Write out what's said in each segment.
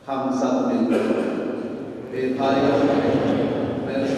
हम सब मिलकर बेभाइयों मेरे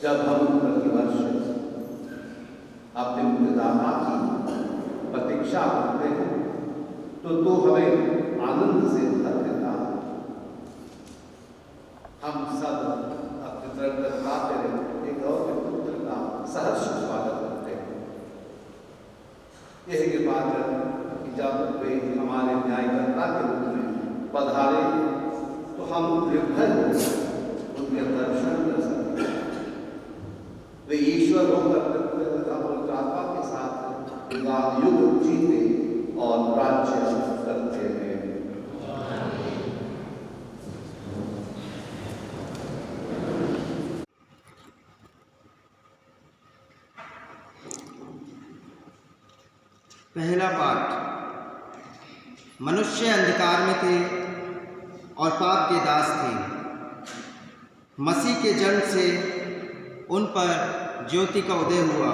जब हम प्रतिवर्ष अपने मुक्तिदाता की प्रतीक्षा करते हैं तो हमें आनंद से भर देता है। हम सब अपने तरफ तेरे एक और पुत्र का सहर्ष स्वागत करते हैं। यही बात है कि जब वे हमारे न्यायकर्ता के रूप में पधारे तो हम निर्भय उनके दर्शन कर सकते हैं। वे ईश्वर होकर आत्मा के साथ युग जीते और राज्य करते हैं। पहला पाठ। मनुष्य अंधकार में थे और पाप के दास थे। मसीह के जन्म से उन पर ज्योति का उदय हुआ।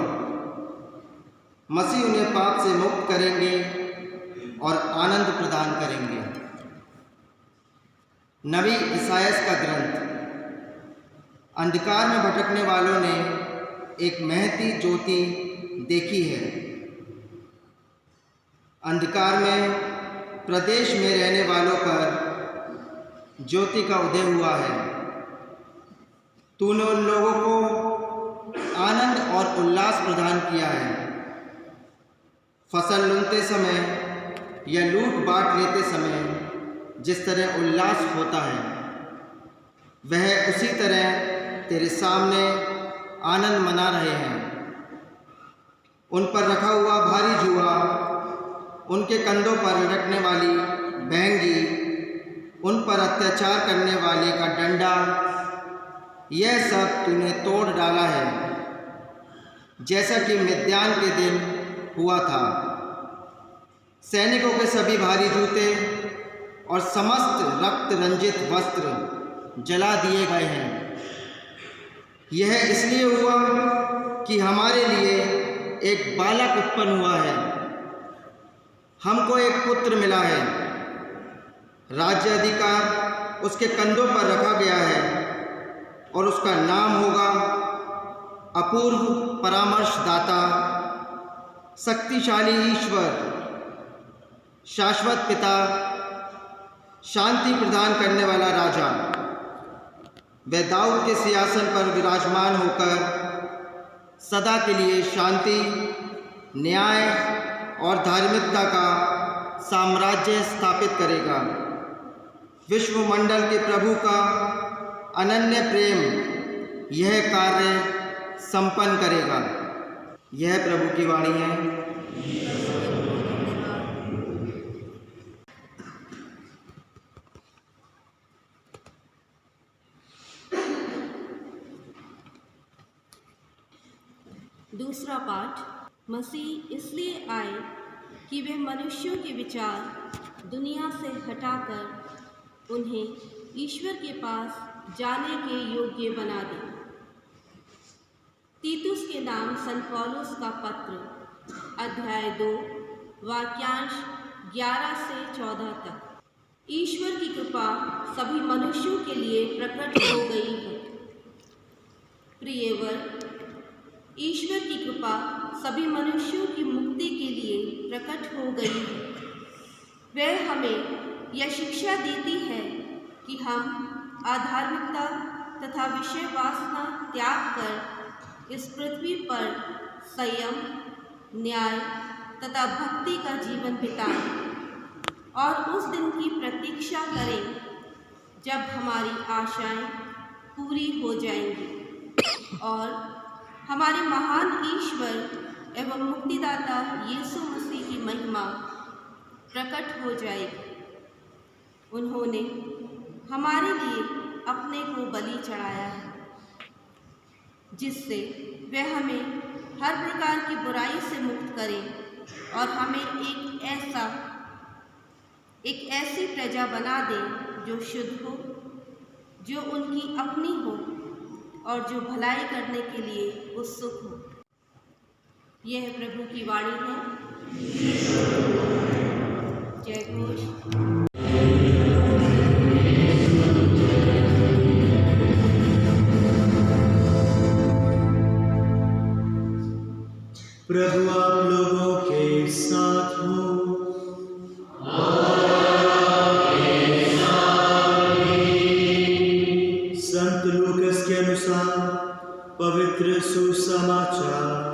मसीह उन्हें पाप से मुक्त करेंगे और आनंद प्रदान करेंगे। नबी इसायास का ग्रंथ। अंधकार में भटकने वालों ने एक महती ज्योति देखी है। अंधकार में प्रदेश में रहने वालों पर ज्योति का उदय हुआ है। तूने उन लोगों को आनंद और उल्लास प्रदान किया है। फसल लूटते समय या लूट बांट लेते समय जिस तरह उल्लास होता है, वह उसी तरह तेरे सामने आनंद मना रहे हैं। उन पर रखा हुआ भारी जुआ, उनके कंधों पर लटकने वाली बहंगी, उन पर अत्याचार करने वाले का डंडा, यह सब तूने तोड़ डाला है, जैसा कि मिद्यान के दिन हुआ था। सैनिकों के सभी भारी जूते और समस्त रक्त रंजित वस्त्र जला दिए गए हैं। यह इसलिए हुआ कि हमारे लिए एक बालक उत्पन्न हुआ है, हमको एक पुत्र मिला है। राज्य अधिकार उसके कंधों पर रखा गया है और उसका नाम होगा अपूर्व परामर्शदाता, शक्तिशाली ईश्वर, शाश्वत पिता, शांति प्रदान करने वाला राजा। वह दाऊद के सिंहासन पर विराजमान होकर सदा के लिए शांति, न्याय और धार्मिकता का साम्राज्य स्थापित करेगा। विश्वमंडल के प्रभु का अनन्य प्रेम यह कार्य संपन्न करेगा। यह प्रभु की वाणी है। दूसरा पाठ। मसीह इसलिए आए कि वे मनुष्यों के विचार दुनिया से हटाकर उन्हें ईश्वर के पास जाने के योग्य बना दें। तीतुस के नाम संत पौलुस का पत्र, अध्याय 2, वाक्यांश 11 से 14 तक। ईश्वर की कृपा सभी मनुष्यों के लिए प्रकट हो गई है। प्रियवर, ईश्वर की कृपा सभी मनुष्यों की मुक्ति के लिए प्रकट हो गई है। वह हमें यह शिक्षा देती है कि हम आधार्मिकता तथा विषय वासना त्याग कर इस पृथ्वी पर संयम, न्याय तथा भक्ति का जीवन बिताएं और उस दिन की प्रतीक्षा करें जब हमारी आशाएं पूरी हो जाएंगी और हमारे महान ईश्वर एवं मुक्तिदाता यीशु मसीह की महिमा प्रकट हो जाएगी। उन्होंने हमारे लिए अपने को बलि चढ़ाया है, जिससे वह हमें हर प्रकार की बुराई से मुक्त करें और हमें एक ऐसी प्रजा बना दें जो शुद्ध हो, जो उनकी अपनी हो और जो भलाई करने के लिए उत्सुक हो। यह प्रभु की वाणी है। जय घोष। प्रभु आप लोगों के साथ हो। संत लूकस के अनुसार पवित्र सुसमाचार।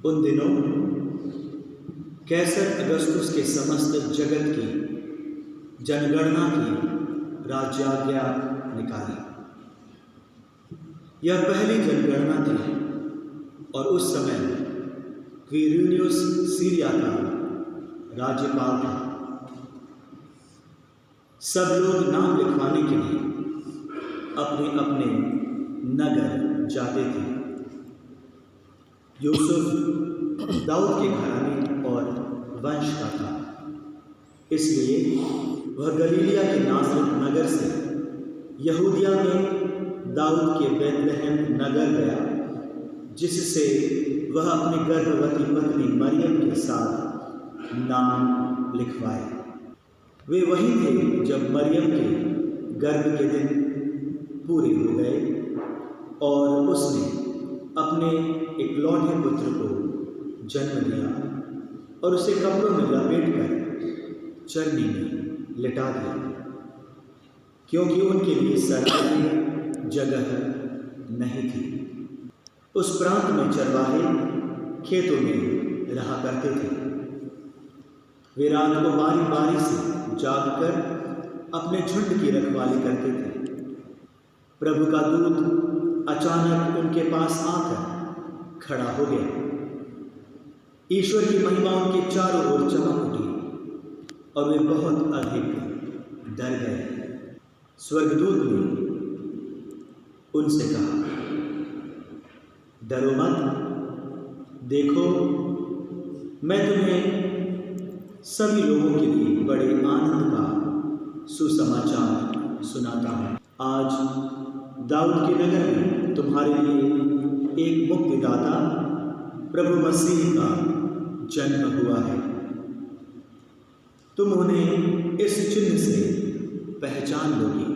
उन दिनों कैसर अगस्तुस के समस्त जगत की जनगणना की राज्याज्ञा निकाली। यह पहली जनगणना थी और उस समय क्विरिनियुस सीरिया का राज्यपाल था। सब लोग नाम लिखवाने के लिए अपने अपने नगर जाते थे। यूसुफ दाऊद के घराने और वंश का था, इसलिए वह गलीलिया के नासरत नगर से यहूदिया में दाऊद के बैतलहम नगर गया, जिससे वह अपनी गर्भवती पत्नी मरियम के साथ नाम लिखवाए। वे वही थे जब मरियम के गर्भ के दिन पूरे हो गए और उसने अपने इकलौते पुत्र को जन्म दिया और उसे कपड़ों में लपेटकर चरनी में लिटा दिया, क्योंकि उनके लिए सराय में जगह नहीं थी। उस प्रांत में चरवाहे खेतों में रहा करते थे। वे रात को बारी बारी से जागकर अपने झुंड की रखवाली करते थे। प्रभु का दूत अचानक उनके पास आकर खड़ा हो गया। ईश्वर की महिमा उनके चारों ओर चमक उठी और वे बहुत अधिक डर गए। स्वर्गदूत ने उनसे कहा, डरो मत, देखो मैं तुम्हें सभी लोगों के लिए बड़े आनंद का सुसमाचार सुनाता हूँ। आज दाऊद के नगर में तुम्हारे लिए एक मुक्तिदाता प्रभु मसीह का जन्म हुआ है। तुम उन्हें इस चिन्ह से पहचान लोगे।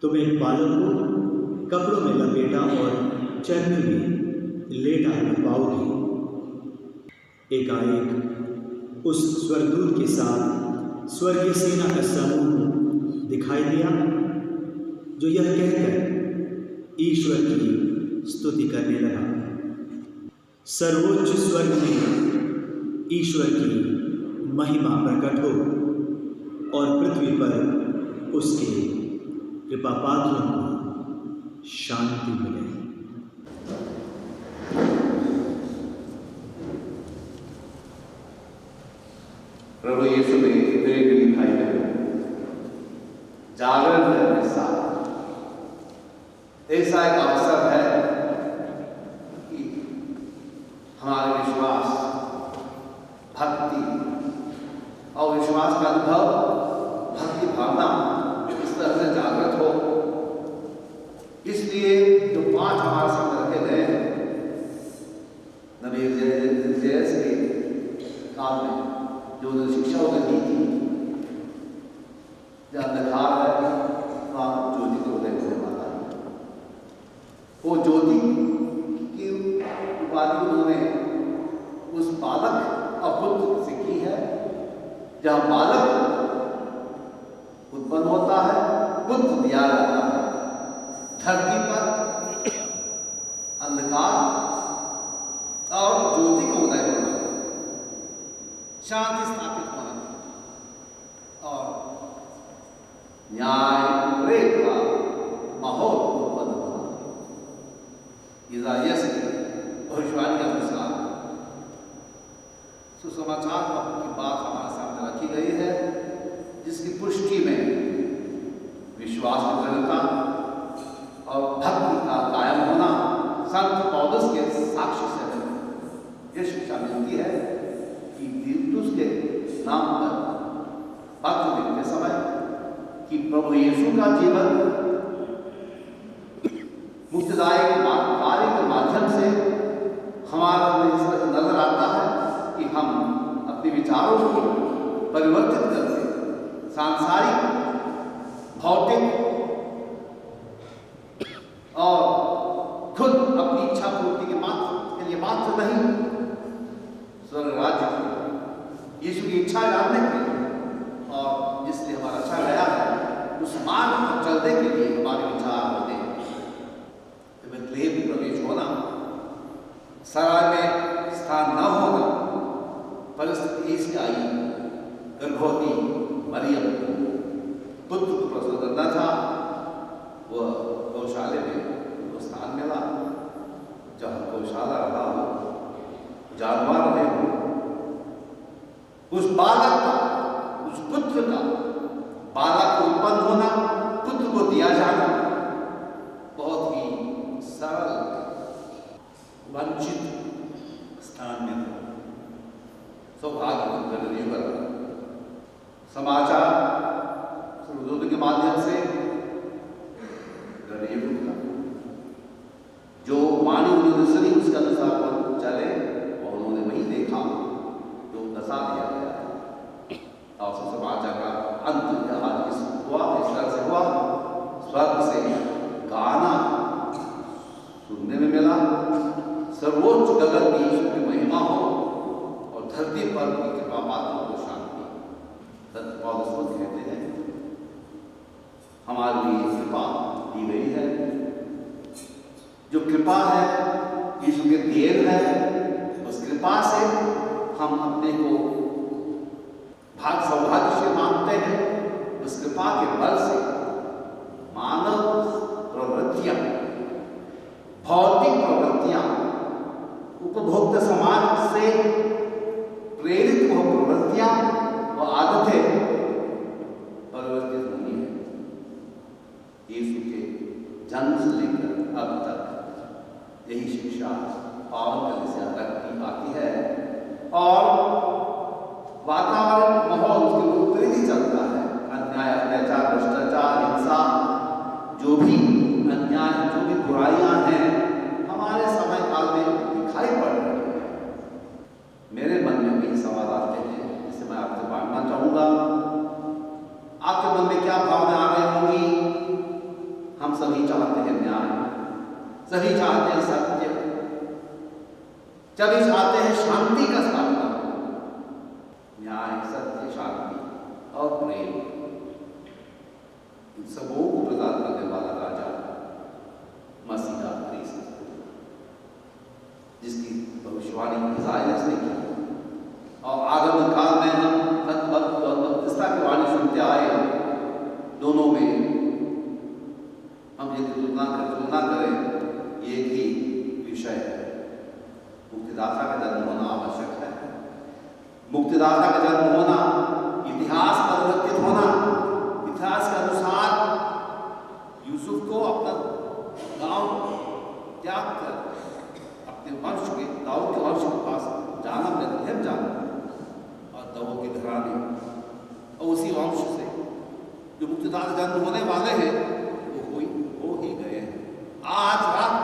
तुम एक बालक को कपड़ों में लपेटा और चरनी में लेटा पाओगे। एकाएक उस स्वर्गदूत के साथ स्वर्गीय सेना का समूह दिखाई दिया, जो यह कहकर ईश्वर की स्तुति करने लगा, सर्वोच्च स्वर्ग में ईश्वर की महिमा प्रकट हो और पृथ्वी पर उसके कृपा पात्रों को शांति मिले। प्रभु यीशु में प्रेम भाई बहन, जागरण है ऐसा एक अवसर है कि हमारे विश्वास, भक्ति और विश्वास का अनुभव, भक्ति भावना इस तरह से जागृत हो। इसलिए जो 5 हमारे सामने रखे गए हैं, नबी जयस के काल में जो उन्होंने शिक्षा उन्हें दी थी, जो अंधकार है वहाँ ज्योति को उदय होने वाला है। वो ज्योति की उपाधि उन्होंने उस बालक और पुत्र से की है। जहाँ बालक उत्पन्न होता है, पुत्र दिया जाता है, धरती पर अंधकार और ज्योति का उदय होना, शांति स्थापित होना और न्याय प्रेम का माहौल उत्पन्न होना। इसाइयाह की भविष्यवाणी के अनुसार सुसमाचार की बात हमारे सामने रखी गई है, जिसकी पुष्टि में विश्वास की दृढ़ता और भक्ति का कायम होना संत पौलुस के साक्ष्य से यह शिक्षा मिलती है कि तीतुस के नाम पर पत्र लिखते समय कि प्रभु यीशु का जीवन मुक्तिदायक कार्य के माध्यम से हमारे नजर आता है कि हम अपने विचारों को परिवर्तित करके सांसारिक, भौतिक और खुद अपनी इच्छा पूर्ति के लिए मात्र नहीं, स्वर्ग राज्य की यीशु की इच्छा जानने के और जिसने हमारा अच्छा गया है उस मार्ग पर चलने के लिए हमारे विचार होते हैं। बेतलेहम प्रवेश होना, सराय में स्थान न होना, परिस्थिति ऐसी आई, गर्भवती मरियम पुत्र को प्रसव करना था, वह गौशाले में उनको स्थान मिला गौशाला रहा हो, जानवर रहे हो, उस बालक का, उस पुत्र का, बालक को उत्पन्न होना, पुत्र को दिया जाना बहुत ही सरल, वंचित स्थान में था। सौभाग्य का समाचार सूर्योदय के माध्यम से का जो मानी उन्होंने सुनी, उसके अनुसार वो चले और उन्होंने वही देखा जो दशा दिया गया है। और समाचार का अंत आज इस तरह से हुआ, स्वर्ग से गाना सुनने में मिला, सर्वोच्च गगन की ईश्वर की महिमा हो और धरती पर उनकी कृपा पात्रों को शांति। सत्य पौलुस कहते हैं हमारे लिए कृपा दी गई है, जो कृपा है यीशु के देन है, उस कृपा से हम अपने को सौभाग्यशाली मानते हैं। उस कृपा के बल से मानव प्रवृत्तियां, भौतिक प्रवृत्तियां, उपभोक्ता समाज से प्रेरित वो प्रवृत्तियां व आदतें परिवर्तित होनी है। यीशु के जन्म से लेकर अब तक यही शिक्षा पावन कलीसिया रखती आती है और वातावरण माहौल उसके विपरीत ही चलता है। अन्याय, अत्याचार, भ्रष्टाचार, हिंसा, जो भी अन्याय, जो भी बुराइयां हैं हमारे समय काल में दिखाई पड़ रही है। मेरे मन में भी सवाल आते हैं जिसे मैं आपसे बांटना चाहूंगा। आपके मन में क्या भावना आ रही होंगी? हम सभी चाहते हैं न्याय, सभी चाहते हैं सत्य, सभी चाहते हैं शांति का स्थापना। न्याय, सत्य, शांति और प्रेम, इन सबों को प्रदान करने वाला राजा मसीहा ख्रीस्त, जिसकी भविष्यवाणी इसायाह ने की और आगमन काल में हम बपतिस्मा की वाणी सुनते आए। दोनों में हम यदि तुलना करें, एक ही विषय है, मुक्तिदाता का जन्म होना आवश्यक है। मुक्तिदाता का जन्म होना, इतिहास परिवर्तित होना, इतिहास के अनुसार यूसुफ को अपना गांव त्याग कर अपने वंश के, दाऊद के वंश के पास जाना, बेथलेहम जाना और दाऊद के घराने और उसी वंश से जो मुक्तिदाता जन्म होने वाले हैं वो हो ही गए हैं। आज रात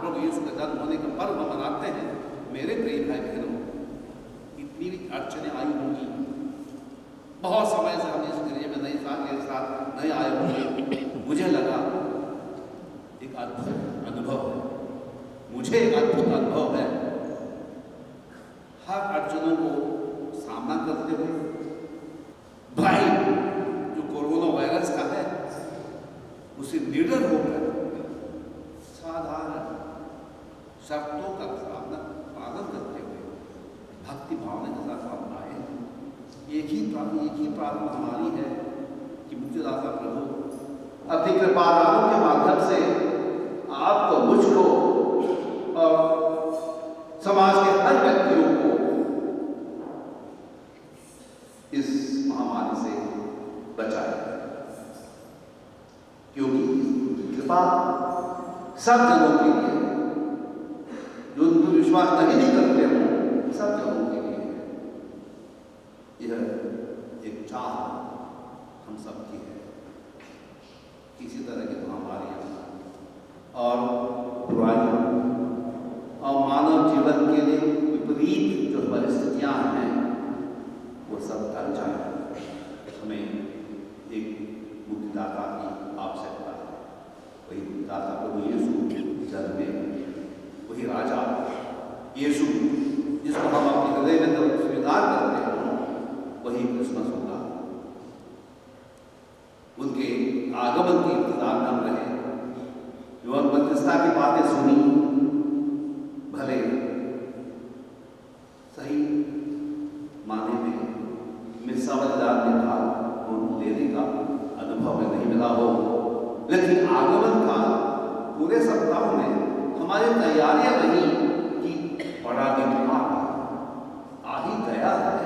प्रभु यीशु का जन्म होने का पर्व मनाते हैं। मेरे प्रिय भाई बहनों, इतनी भी अड़चनें आई होंगी, बहुत समय से हम इस गिरजे में नहीं आए होंगे। मुझे लगा एक अद्भुत अनुभव है, मुझे एक अद्भुत अनुभव है। हर अड़चनों को सामना करते हुए, भाई जो कोरोना वायरस का है उसे निडर होकर साधारण शर्तों का सामना पालन करते हुए भक्ति भावना के साथ हम आए। एक ही प्रार्थना हमारी है कि मुक्तिदाता प्रभु अपनी कृपा दानों के माध्यम से आपको, मुझको और समाज के हर व्यक्तियों को इस महामारी से बचाए, क्योंकि कृपा सब जनों के लिए, जो उन पर विश्वास नहीं करते हो, सब जनों के लिए है। यह एक चाह हम सब की है। किसी तरह की महामारियां और बुराइयां और मानव जीवन के लिए विपरीत जो परिस्थितियां हैं वो सब टल जाए। हमें एक मुक्तिदाता की आवश्यकता है। वही मुक्तिदाता प्रभु यीशु जन्मे, वही राजा यीशु जिसको हम अपने हृदय में स्वीकार करते हैं, वही क्रिसमस होगा। उनके आगमन की इंतजार हम रहे। जो बपतिस्मा की बातें सुनी, भले सही माने में समझदार ने था उन लेने का अनुभव में नहीं मिला हो, लेकिन आगमन काल पूरे सप्ताह में हमारी तैयारियां रही बड़ा विद्वान आ ही गया है,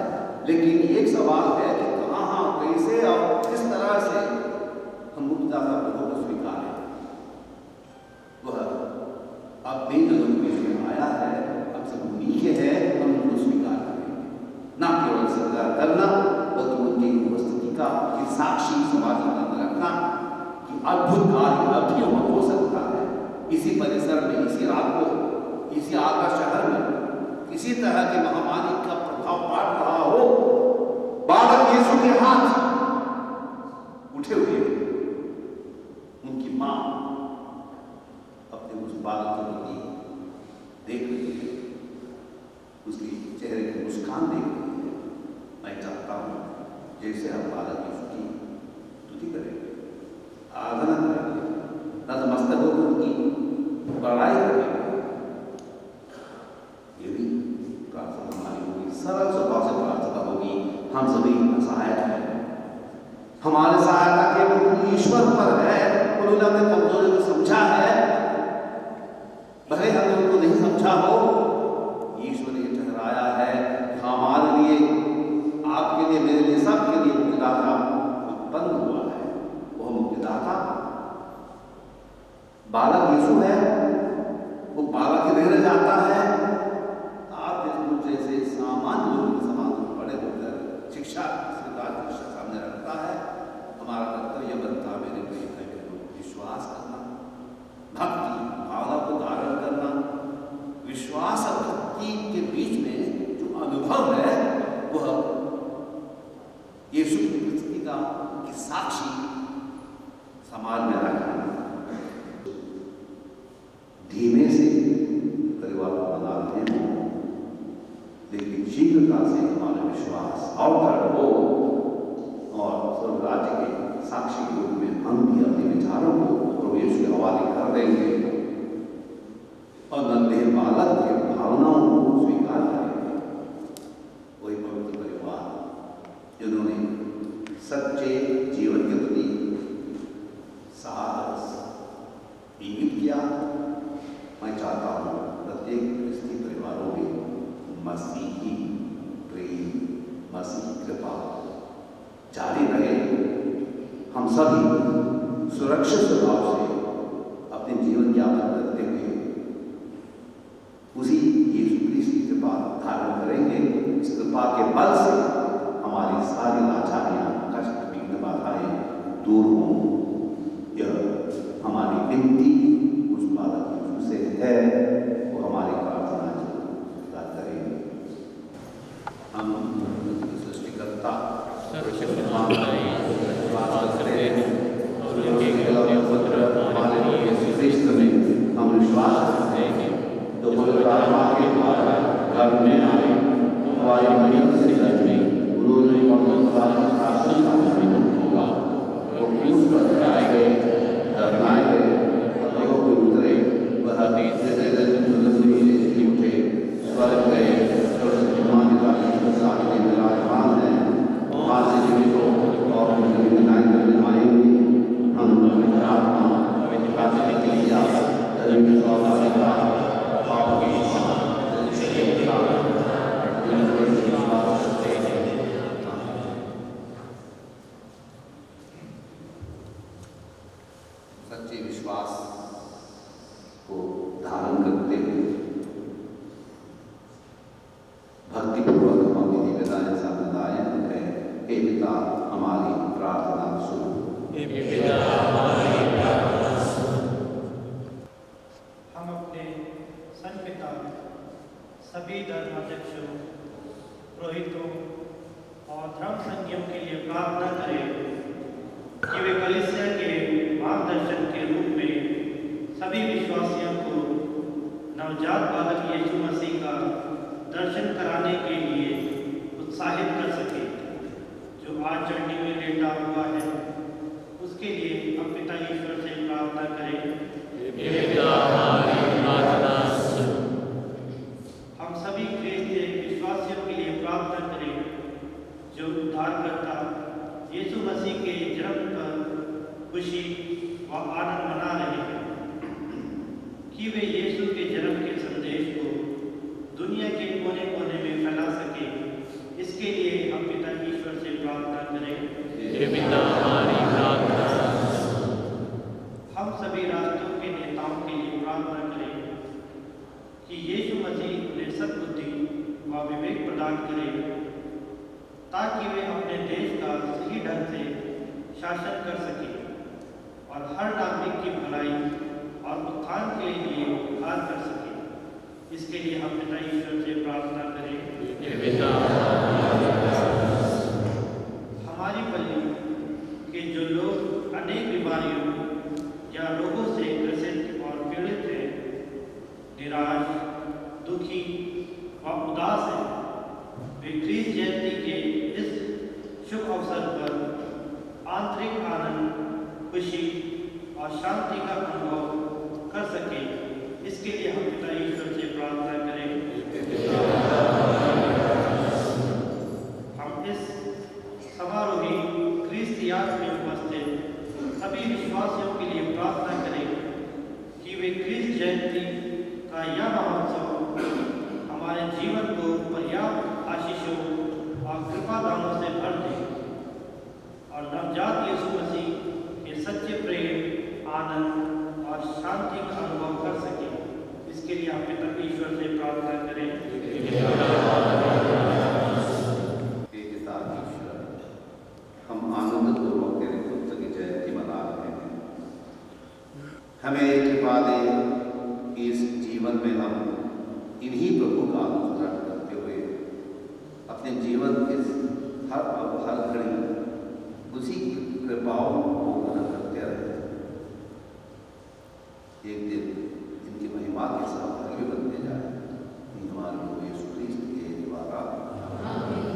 लेकिन एक सवाल है कि कहाँ, कैसे और किस तरह से हम मुक्तिदाता प्रभु को स्वीकारें। वह अपनी जो में आया है, अब सब नीचे है, हम उनको स्वीकार करेंगे। ना केवल स्वीकार करना, बल्कि उनकी उपस्थिति का साक्षी समाज में रखना कि अद्भुत कार्य अभी हो सकता है। इसी परिसर में, इसी रात को, इसी आकाश शहर में किसी तरह की महामारी का प्रभाव पड़ रहा हो, बालक यीशु के हाथ उठे हुए, उनकी मां अपने उस बालक के प्रति देख रही है, उसके चेहरे की मुस्कान देख रही है। मैं चाहता हूं जैसे हम बालक यीशु की स्तुति करेंगे, आराधना करेंगे, नतमस्तक होकर उनकी बड़ाई करेंगे, ये भी प्रार्थना हमारी होगी, सरल स्वभाव से प्रार्थना होगी। हम सभी सहायक हैं, हमारे सहायता केवल ईश्वर पर है। उन्होंने अपने कमजोरी को समझा है, भले हमने उनको नहीं समझा हो, ईश्वर ने ठहराया है हमारे लिए, आपके लिए, मेरे लिए, सबके लिए मुक्तिदाता उत्पन्न हुआ है। वह मुक्तिदाता बालक यीशु है, वो बालक ही रह जाता है। आप जैसे सामान्य लोगों के समान बड़े होकर शिक्षा सामने रखता है। हमारा कर्तव्य बनता, मेरे प्रिय भाई, विश्वास करना, भक्ति भावना को धारण करना, विश्वास और भक्ति के बीच में जो अनुभव है, वह यीशु की उपस्थिति का की साक्षी समाज में रखना। धीमे से परिवार को बना रहे हो, लेकिन शीघ्रता से हमारा विश्वास और दृढ़ हो और स्वर्ग राज्य के साक्षी के रूप में हम भी अपने विचारों को प्रभु यीशु के हवाले कर देंगे और नन्हे बालक के भावनाओं को स्वीकार करेंगे। वही पवित्र परिवार जिन्होंने सच्चे जीवन के प्रति साहस इंगित किया। मैं चाहता हूँ प्रत्येक क्रिस्ती परिवारों में मसीही प्रेम, मसीही कृपा जारी रहे। हम सभी सुरक्षित स्वभाव से अपने जीवन यापन करते हुए उसी यीशु क्रिस्त की कृपा धारण करेंगे। इस कृपा के बल से हमारी सारी लाचारियां, कष्ट, विघ्न, बाधाएं दूर हों। यह हमारी विनती उस बालक यीशु से है, वो हमारी प्रार्थना स्वीकार करेंगे। हम सृष्टिकर्ता हमारे यीशु क्रिस्त में हम विश्वास करते हैं, जो पवित्र आत्मा के द्वारा घर में आए, हमारी मरियम से जन्मे, उन्होंने होगा, वो क्रूस पर चढ़ाए गए, दफनाए गए, पत्थरों पर उतरे, वह उठे, स्वर्ग गए, विराजमान है, वहाँ से जीवितों और आएंगे। हम आत्मा के लिए सच्चे विश्वास को धारण करते हुए भक्तिपूर्वक हम विधि विधान सामने हैं। हे पिता, हमारी प्रार्थना सुनो। हम अपने संत पिता, सभी धर्माध्यक्षों, पुरोहितों और धर्म संघियों के लिए प्रार्थना करें कि वे कलीसिया के मार्गदर्शन के रूप में सभी विश्वासियों को नवजात बालक यीशु मसीह का दर्शन कराने के लिए उत्साहित कर सके, जो आज चढ़नी में लेटा हुआ है। उसके लिए हम पिता ईश्वर से प्रार्थना करें। हम सभी क्रिस्तीय विश्वासियों के लिए प्रार्थना करें, जो उद्धारकर्ता यीशु मसीह के जन्म पर खुशी व आनंद मना रहे हैं, कि वे यीशु के जन्म के संदेश को दुनिया के कोने कोने में फैला सके, इसके लिए हम पिता ईश्वर से प्रार्थना करें। हे पिता, हमारी प्रार्थना। हम सभी राष्ट्रों के नेताओं के लिए प्रार्थना करें कि यीशु मसीह उन्हें सद्बुद्धि व विवेक प्रदान करे, ताकि वे अपने देश का सही ढंग से शासन कर सके और हर नागरिक की भलाई और उत्थान के लिए कार्य कर सके। इसके लिए हम पिता ईश्वर से प्रार्थना करें। हे पिता, हमारी बलि के जो लोग अनेक बीमारियों या रोगों से ग्रसित और पीड़ित हैं, निराश, दुखी व उदास हैं, वे क्रिस जयंती के इस शुभ अवसर पर आंतरिक आनंद, खुशी और शांति का अनुभव कर सके। इसके लिए हम पिता ईश्वर से प्रार्थना करें। हम इस समारोही क्रिस्त याद में उपस्थित सभी विश्वासियों के लिए प्रार्थना करें कि वे क्रिस्त जयंती का यह महोत्सव हमारे जीवन को पर्याप्त आशीषों और कृपादानों से भर दे और नवजात यीशु मसीह के सच्चे प्रेम, आनंद और शांति का अनुभव कर सके। इसके लिए आप पिता ईश्वर से प्रार्थना करें। पिता ईश्वर, हम आनंदपूर्वक तेरे पुत्र की जयंती मना रहे हैं। हमें कृपा दे कि इस जीवन में हम इन्हीं प्रभु का अनुसरण करते हुए अपने जीवन के हर घड़ी उसी कृपाओं को ग्रहण करते रहे। एक दिन इनकी महिमा के सहभागी बनते जाए। हमारे प्रभु यीशु क्रिस्त के द्वारा आमीन।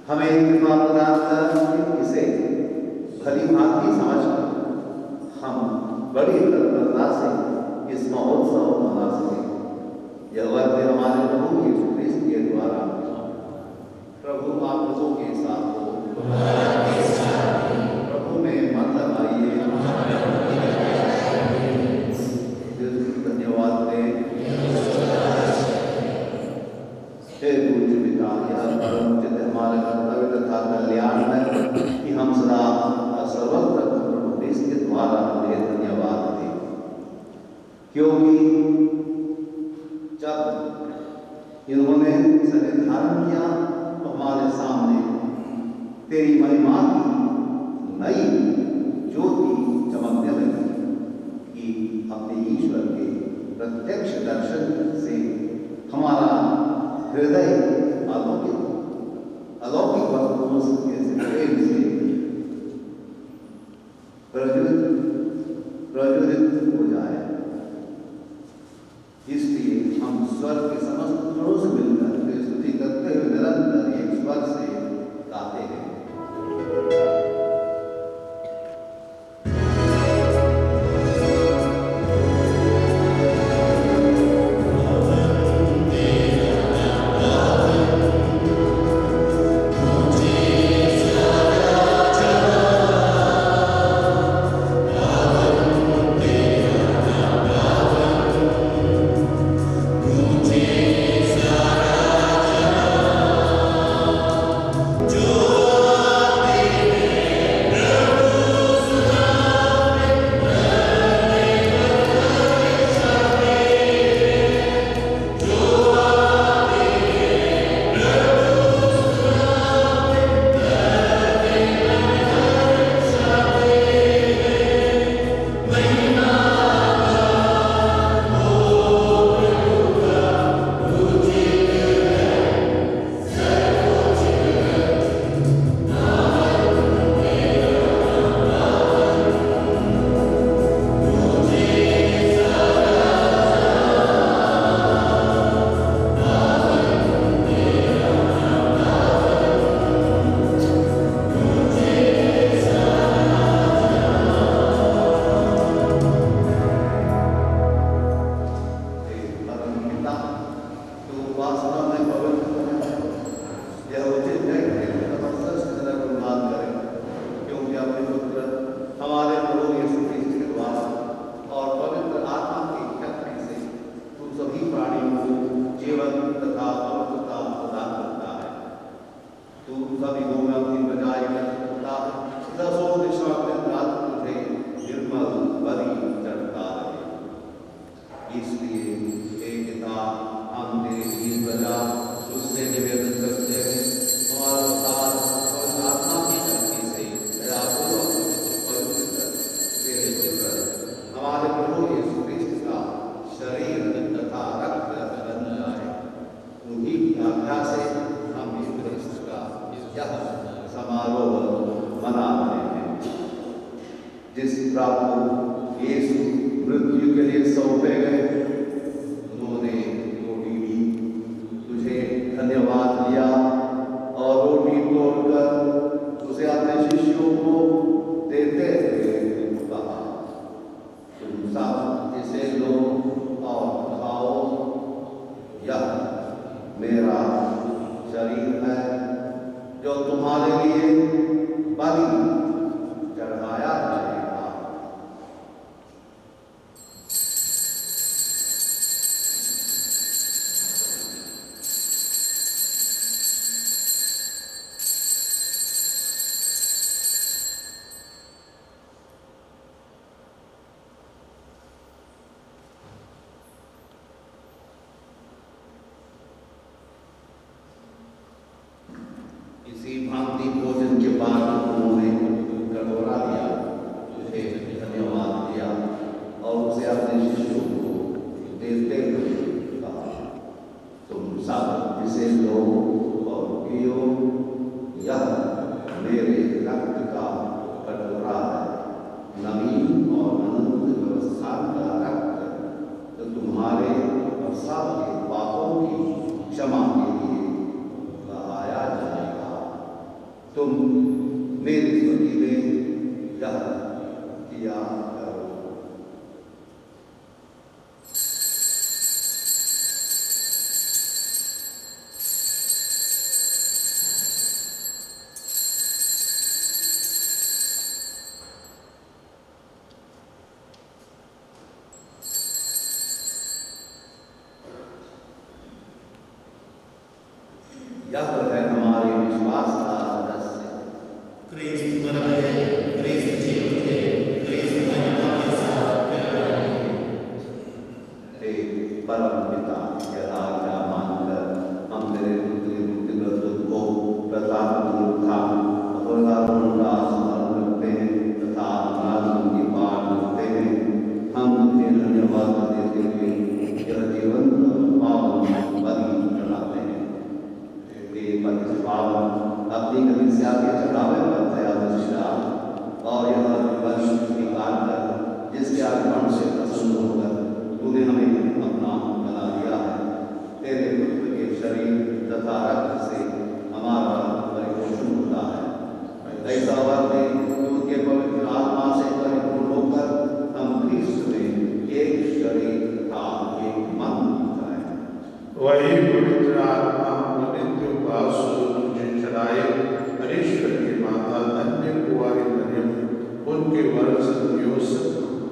हमें कृपा प्रदान कर इसे भली भांति समझकर हम बड़ी तत्परता से इस महोत्सव मना सके। यह वर्ग हमारे प्रभु यीशु ख्रिस्त के द्वारा प्रभु आप लोगों के साथ हो। प्रभु में मन लगाइए। धन्यवाद दें। हे पूज्य पिता, यह परम उचित हमारे कर्तव्य तथा कल्याण है कि हम सदा सर्वत्र प्रभु ख्रिस्त के द्वारा उन्हें धन्यवाद दें, क्योंकि जब इन्होंने शरीर धारण किया तो हमारे सामने तेरी महिमा की नई ज्योति चमकने लगी कि अपने ईश्वर के प्रत्यक्ष दर्शन से हमारा हृदय अलौकिक वस्तुओं से प्रेम से प्रज्वलित हो जाए। इसलिए हम स्वर्ग के समस्त गुणों से मिलकर स्तुति करते हुए निरंतर एक स्वर से गाते हैं। इसी भांति भोजन के बाद उन्होंने कटोरा दिया, तुझे धन्यवाद दिया और उसे अपने शिष्यों को देते हुए कहा, तुम सब इसे लो और पियो, यह मेरे रक्त का कटोरा है, नवीन और अनंत व्यवस्था का रक्त, जो तुम्हारे और सबके पापों की क्षमा के लिए बहाया जाएगा। तुम मेरी स्तुति में यह किया करो। यह है हमारे विश्वास का रहस्य। हे परम पिता, यह आज्ञा मानकर हम तेरे पुत्र को प्रताप था का स्मरण करते हैं तथा अपराधों की पाठ करते हैं। हम तुझे धन्यवाद देते हुए यह जीवन पावन बलि चढ़ाते हैं। पावन अपनी कलीसिया के चढ़ावे पर दया दृष्टा और यह वंश स्वीकार कर जिसके अर्पण से प्रसन्न होकर तूने हमें अपना बना दिया है। तेरे पुत्र के शरीर तथा रक्त से हमारा परिपोषण होता है। ऐसा वर्ते दूध के पवित्र आत्मा से परिपूर्ण होकर हम ख्रीष्ट में एक शरीर तथा एक मन होता है। वही पवित्र आत्मा नित्य उपास तुझे चढ़ाए। ईश्वर की माता धन्य कुंवारी मरियम, उनके वर संत यूसुफ,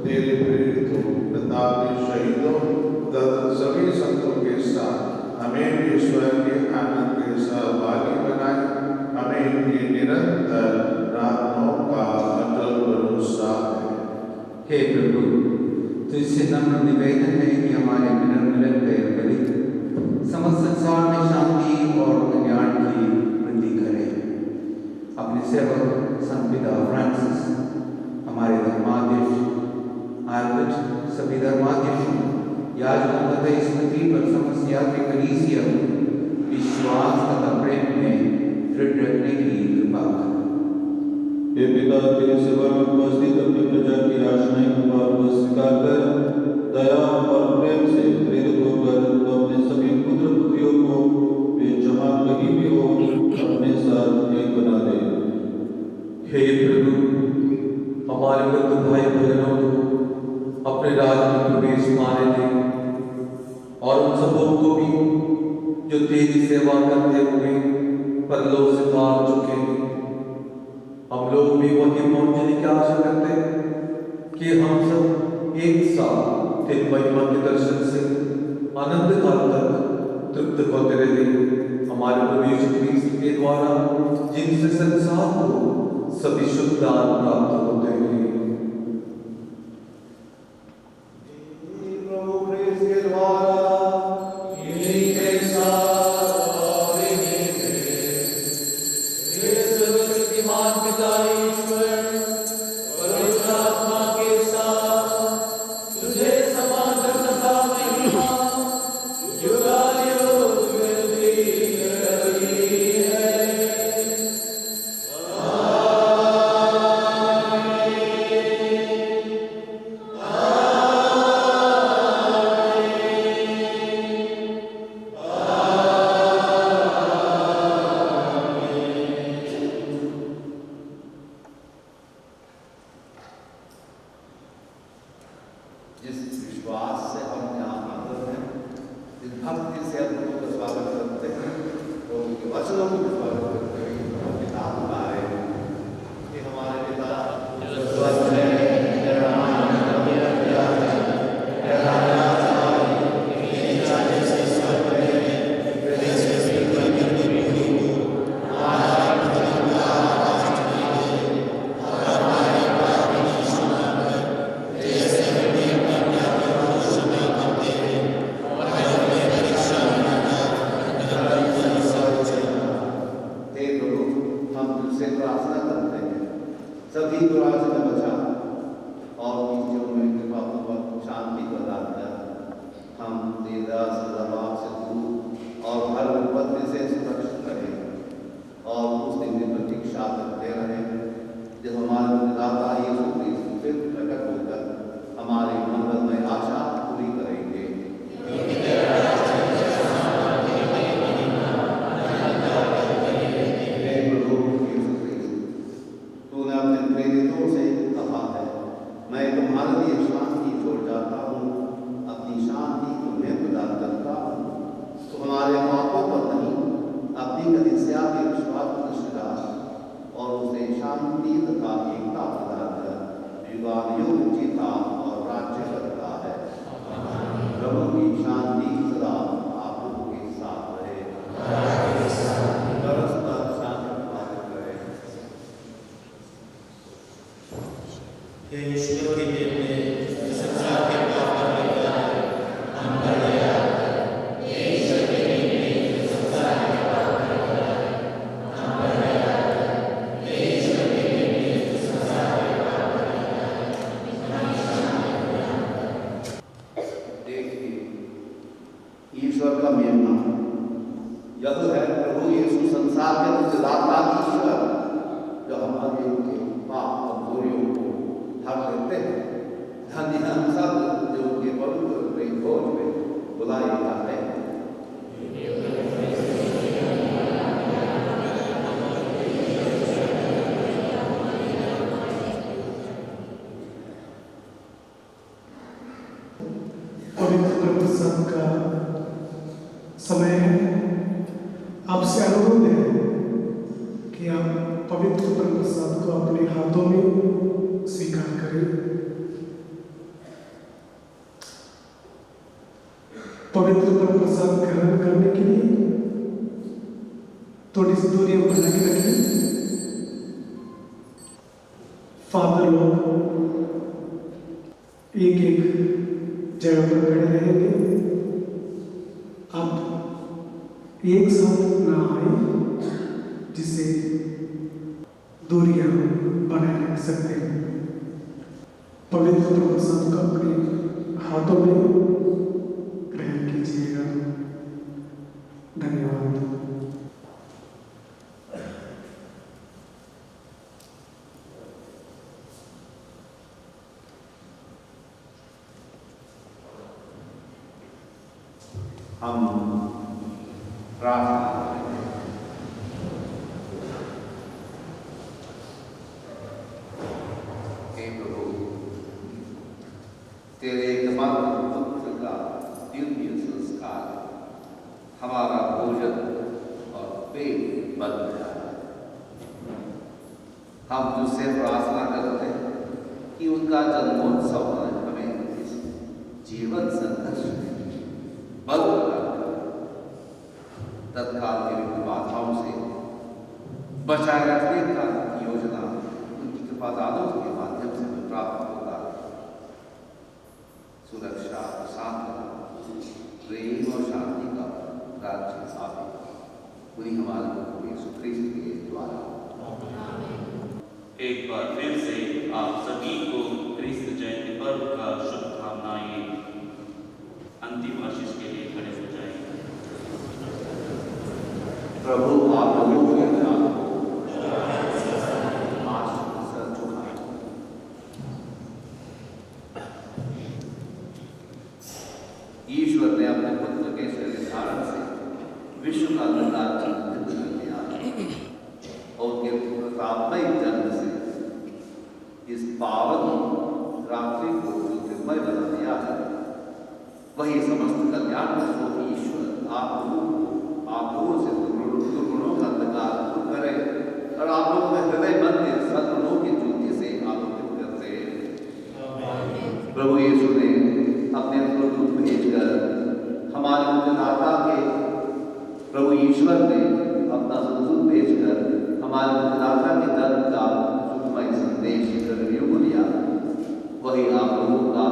तेरे प्रेरितों, प्रतापी शहीदों तथा सभी संतों के साथ हमें भी ईश्वर के आनंद के सहभागी बनाए। हमें इनकी निरंतर प्रार्थनाओं का अटल भरोसा है। हे प्रभु, तुझसे नम्र निवेदन है कि हमारे मिलन गए बलि समस्त संसार में शांति और कल्याण की वृद्धि करे। अपने सेवक संत पिता फ्रांसिस, हमारे धर्माध्यक्ष आर्किट, सभी धर्माध्यक्षों, याजकों तथा स्मृति पर समस्त यात्री कलीसिया विश्वास तथा प्रेम में दृढ़ रखने की कृपा कर। हे पिता, तेरी सेवा में उपस्थित अपनी प्रजा की याचनाएं कृपापूर्वक स्वीकार कर दया और प्रेम से प्रेरित होकर तो अपने सभी पुत्र पुत्रियों को वे जहाँ कहीं भी हो अपने साथ एक बना दे। हे प्रभु, हमारे मृत भाई बहनों को अपने राज्य में प्रवेश पाने दे और उन सबों को भी जो तेरी सेवा करते हुए परलोक से पार चुके हैं। हम लोग भी वहीं पहुंचने की आशा करते हैं कि हम सब एक साथ तेरी महिमा के दर्शन से अनंत काल तक तृप्त होते रहे। हमारे प्रभु यीशु ख्रीस्त के द्वारा जिनसे संसार को सभी शुभ दान प्राप्त होते हैं। प्रभु ख्रीस्त के द्वारा जिस विश्वास से हम यहाँ आते हैं, जिस भक्ति से हम लोगों का स्वागत करते हैं, तो उनके वचनों को भी स्वागत करते हैं। पिता हमारे कि हमारे पिता जो स्वर्ग में तेरा नाम पवित्र जाए, तेरा राज्य आए, तेरी इच्छा जैसे स्वर्ग में वैसे भी पृथ्वी में हो। हमारा भोजन आज हमें दे और हमारे पापों की क्षमा कर जैसे प्रार्थना करते हैं सभी बुराई से बचा और नीचों में कृपापूर्वक शांति प्रदान कर हम दीदार सदाभाव से दूर और हर विपत्ति से सुरक्षित रहें और उस दिन की प्रतीक्षा करते रहें जब हमारे मुक्तिदाता यीशु ख्रीस्त फिर प्रकट होकर हमारी मंगलमय आशा पूरी करेंगे। मैं तुम्हारे लिए शांति छोड़ जाता हूँ, अपनी शांति तुम्हें प्रदान करता हूँ। तो हमारे पापों पर नहीं, अपनी कलीसिया के विश्वास पर निष्ठा और उसे शांति तथा एकता प्रदान कर युगानुयुग जीता और राज्य करता है। प्रभु की शांति सदा आप लोगों के साथ रहे। यह है प्रभु यीशु संसार के मुक्तिदाता ईश्वर, जो हमारे उनके पाप कमजोरियों को हर लेते हैं। धन्य हम सब जो उनके पवित्र भोज में बुलाए जाते हैं। पवित्र प्रसाद का समय है। आपसे अनुरोध है कि आप पवित्र प्रसाद को अपने हाथों में स्वीकार करें। पवित्र प्रसाद ग्रहण करने के लिए थोड़ी सी दूरी बना के रखिए। फादर लोग एक एक जगह पर खड़े रहेंगे। आप एक साथ ना आए, जिससे दूरियां बनाए रख सकते हैं। पवित्र प्रसाद को अपने हाथों में ग्रहण कीजिएगा। धन्यवाद। हम प्रार्थना करें। हे प्रभु, तेरे एकमात्र पुत्र का दिव्य संस्कार हमारा भोजन और पेट बन गया है। हम तुझसे प्रार्थना करते हैं कि उनका जन्मोत्सव हमें इस जीवन संघर्ष में बल तत्काल के विभिन्न बाधाओं से बचाए रखने का योजना उनकी कृपादानों के माध्यम से प्राप्त होता है। सुरक्षा, सांत्वना, प्रेम और शांति का राज्य स्थापित उन्हीं हमारे प्रभु यीशु ख्रीस्त के द्वारा। एक बार फिर से आप सभी को क्रिस्त जयंती पर्व का शुभकामनाएं। अंतिम आशीष के लिए खड़े हो जाएं। प्रभु आप लोगों के साथ ईश्वर ने अपने पुत्र के शरीर धारण से विश्व का राज्य सिद्ध कर दिया और उनके प्रतापमय जन्म से इस पावन रात्रि को ज्योतिर्मय बना दिया है। वही समस्त कल्याण स्वरूप ईश्वर आप लोगों से दुर्गुणों का अंधकार दूर करे और आप लोगों में हृदय मन में सद्गुणों की ज्योति से आलोकित करते हैं। प्रभु यीशु ने अपने स्वरूप भेजकर हमारे मुक्तिदाता के प्रभु ईश्वर ने अपना स्वरूप भेजकर हमारे मुक्तिदाता के जन्म का सुखमय संदेश गरीबियों को दिया। वही आप लोगों का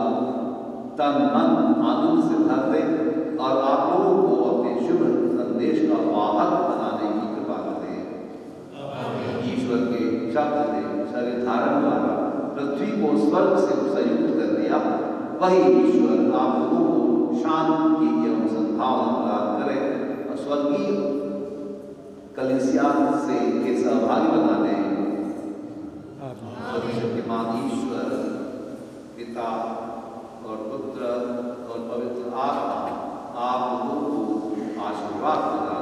तन मन आनंद से भर दे और आप लोगों को अपने शुभ संदेश का वाहक बनाने की कृपा करें। ईश्वर के शब्द ने शरीर धारण द्वारा पृथ्वी को स्वर्ग से संयुक्त कर दिया। वही ईश्वर आप लोगों को शांति एवं सद्भावना प्रदान करे और स्वर्गीय कलीसिया से के सहभागी बना दे। सर्वशक्तिमान ईश्वर पिता और पुत्र और पवित्र आत्मा आप लोगों को आशीर्वाद प्रदान